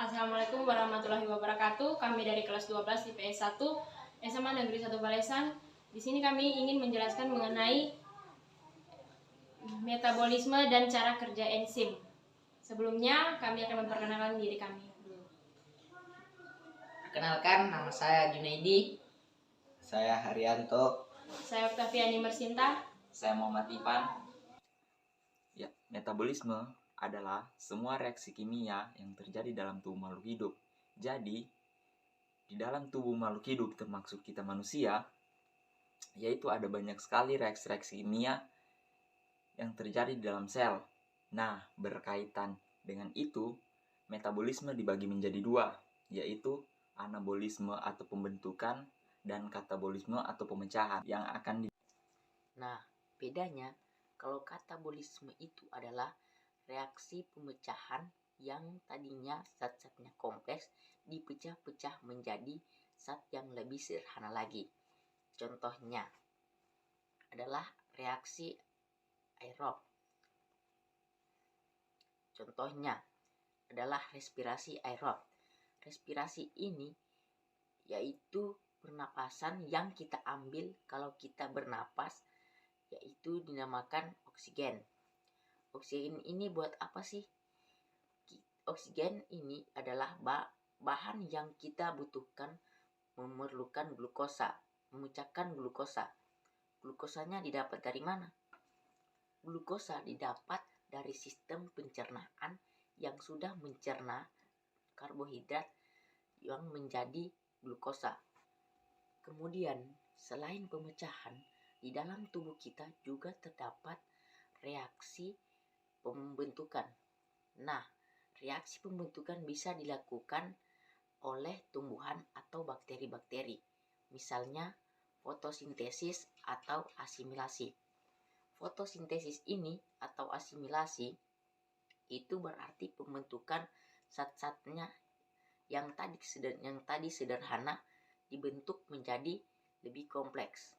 Assalamualaikum warahmatullahi wabarakatuh. Kami dari kelas 12 IPS 1 SMA Negeri 1 Balesan. Di sini kami ingin menjelaskan mengenai metabolisme dan cara kerja enzim. Sebelumnya kami akan memperkenalkan diri kami. Perkenalkan, nama saya Junaidi. Saya Haryanto. Saya Oktaviani Mersinta. Saya Muhammad Ipan. Ya, metabolisme adalah semua reaksi kimia yang terjadi dalam tubuh makhluk hidup. Jadi, di dalam tubuh makhluk hidup termasuk kita manusia, yaitu ada banyak sekali reaksi-reaksi kimia yang terjadi di dalam sel. Nah, berkaitan dengan itu, metabolisme dibagi menjadi dua, yaitu anabolisme atau pembentukan dan katabolisme atau pemecahan yang akan Nah, bedanya kalau katabolisme itu adalah reaksi pemecahan yang tadinya zat-zatnya kompleks dipecah-pecah menjadi zat yang lebih sederhana lagi. Contohnya adalah reaksi aerob. Contohnya adalah respirasi aerob. Respirasi ini yaitu pernapasan yang kita ambil kalau kita bernapas, yaitu dinamakan oksigen. Oksigen ini buat apa sih? Oksigen ini adalah bahan yang kita butuhkan, memerlukan glukosa, memecahkan glukosa. Glukosanya didapat dari mana? Glukosa didapat dari sistem pencernaan yang sudah mencerna karbohidrat yang menjadi glukosa. Kemudian, selain pemecahan, di dalam tubuh kita juga terdapat reaksi pembentukan. Nah, reaksi pembentukan bisa dilakukan oleh tumbuhan atau bakteri-bakteri. Misalnya, fotosintesis atau asimilasi. Fotosintesis ini atau asimilasi itu berarti pembentukan zat-zatnya yang tadi sederhana dibentuk menjadi lebih kompleks.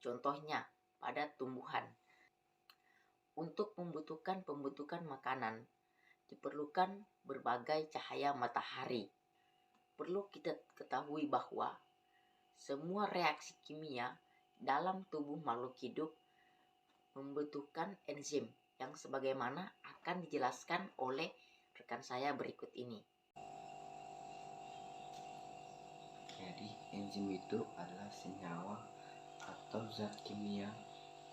Contohnya pada tumbuhan. Untuk membutuhkan pembentukan makanan diperlukan berbagai cahaya matahari. Perlu kita ketahui bahwa semua reaksi kimia dalam tubuh makhluk hidup membutuhkan enzim yang sebagaimana akan dijelaskan oleh rekan saya berikut ini. Jadi, enzim itu adalah senyawa atau zat kimia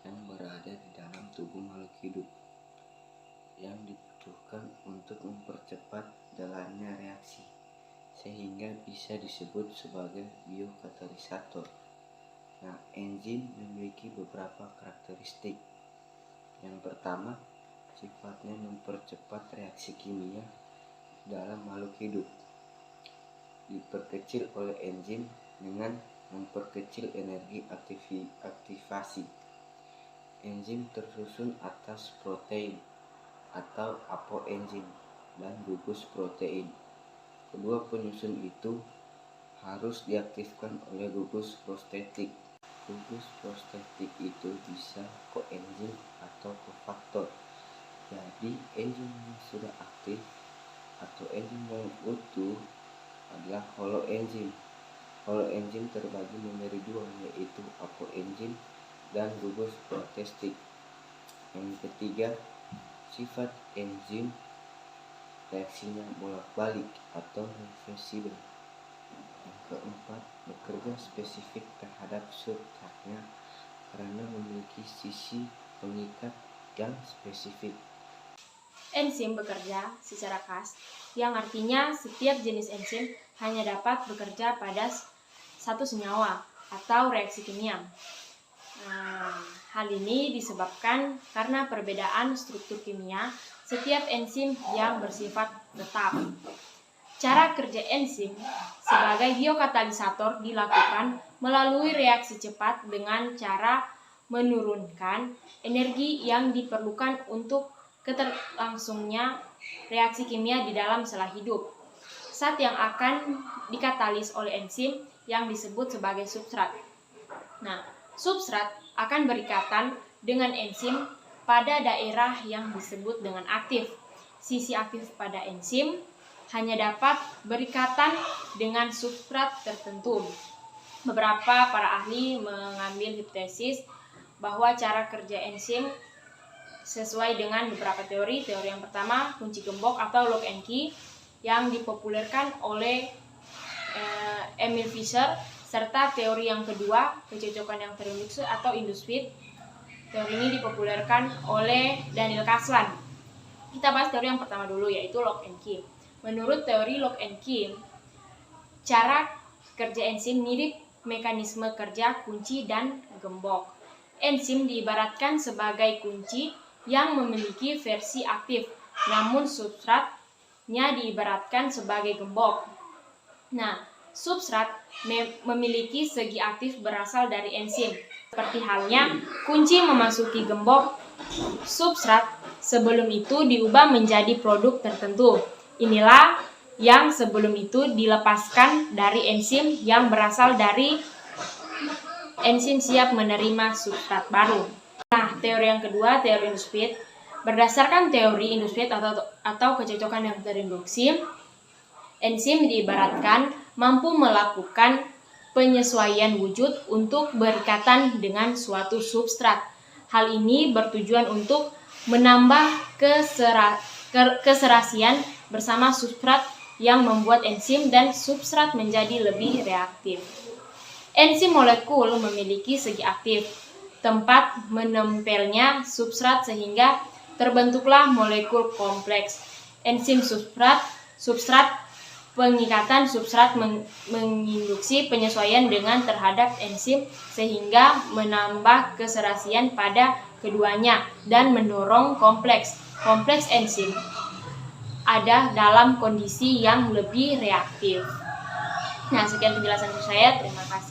yang berada di dalam tubuh makhluk hidup yang dibutuhkan untuk mempercepat jalannya reaksi sehingga bisa disebut sebagai biokatalisator. Nah, enzim memiliki beberapa karakteristik. Yang pertama, sifatnya mempercepat reaksi kimia dalam makhluk hidup. Diperkecil oleh enzim dengan memperkecil energi aktivasi. Enzim tersusun atas protein atau apoenzim dan gugus protein. Kedua penyusun itu harus diaktifkan oleh gugus prostetik. Gugus prostetik itu bisa koenzim atau kofaktor. Jadi enzim yang sudah aktif atau enzim yang utuh adalah holoenzim. Holoenzim terbagi menjadi dua, yaitu apoenzim dan gugus protestik. Yang ketiga, sifat enzim reaksinya bolak-balik atau reversibel. Yang keempat, bekerja spesifik terhadap substratnya karena memiliki sisi pengikat yang spesifik. Enzim bekerja secara khas, yang artinya setiap jenis enzim hanya dapat bekerja pada satu senyawa atau reaksi kimia. Nah, hal ini disebabkan karena perbedaan struktur kimia setiap enzim yang bersifat tetap. Cara kerja enzim sebagai biokatalisator dilakukan melalui reaksi cepat dengan cara menurunkan energi yang diperlukan untuk keterlangsungnya reaksi kimia di dalam sel hidup. Zat yang akan dikatalis oleh enzim yang disebut sebagai substrat. Nah, substrat akan berikatan dengan enzim pada daerah yang disebut dengan aktif. Sisi aktif pada enzim hanya dapat berikatan dengan substrat tertentu. Beberapa para ahli mengambil hipotesis bahwa cara kerja enzim sesuai dengan beberapa teori. Teori yang pertama, kunci gembok atau lock and key, yang dipopulerkan oleh Emil Fischer, serta teori yang kedua, kecocokan yang terinduksi atau induced. Teori ini dipopulerkan oleh Daniel Kaslan. Kita bahas teori yang pertama dulu, yaitu lock and key. Menurut teori lock and key, cara kerja enzim mirip mekanisme kerja kunci dan gembok. Enzim diibaratkan sebagai kunci yang memiliki versi aktif, namun substratnya diibaratkan sebagai gembok. Nah, substrat memiliki segi aktif berasal dari enzim. Seperti halnya kunci memasuki gembok, substrat sebelum itu diubah menjadi produk tertentu. Inilah yang sebelum itu dilepaskan dari enzim yang berasal dari enzim siap menerima substrat baru. Nah, teori yang kedua, teori induced. Berdasarkan teori induced atau kecocokan yang terinduksi, enzim diibaratkan mampu melakukan penyesuaian wujud untuk berikatan dengan suatu substrat. Hal ini bertujuan untuk menambah keserasian bersama substrat yang membuat enzim dan substrat menjadi lebih reaktif. Enzim molekul memiliki segi aktif, tempat menempelnya substrat sehingga terbentuklah molekul kompleks. Enzim substrat, pengikatan substrat menginduksi penyesuaian dengan terhadap enzim sehingga menambah keserasian pada keduanya dan mendorong kompleks enzim ada dalam kondisi yang lebih reaktif. Nah, sekian penjelasan saya. Terima kasih.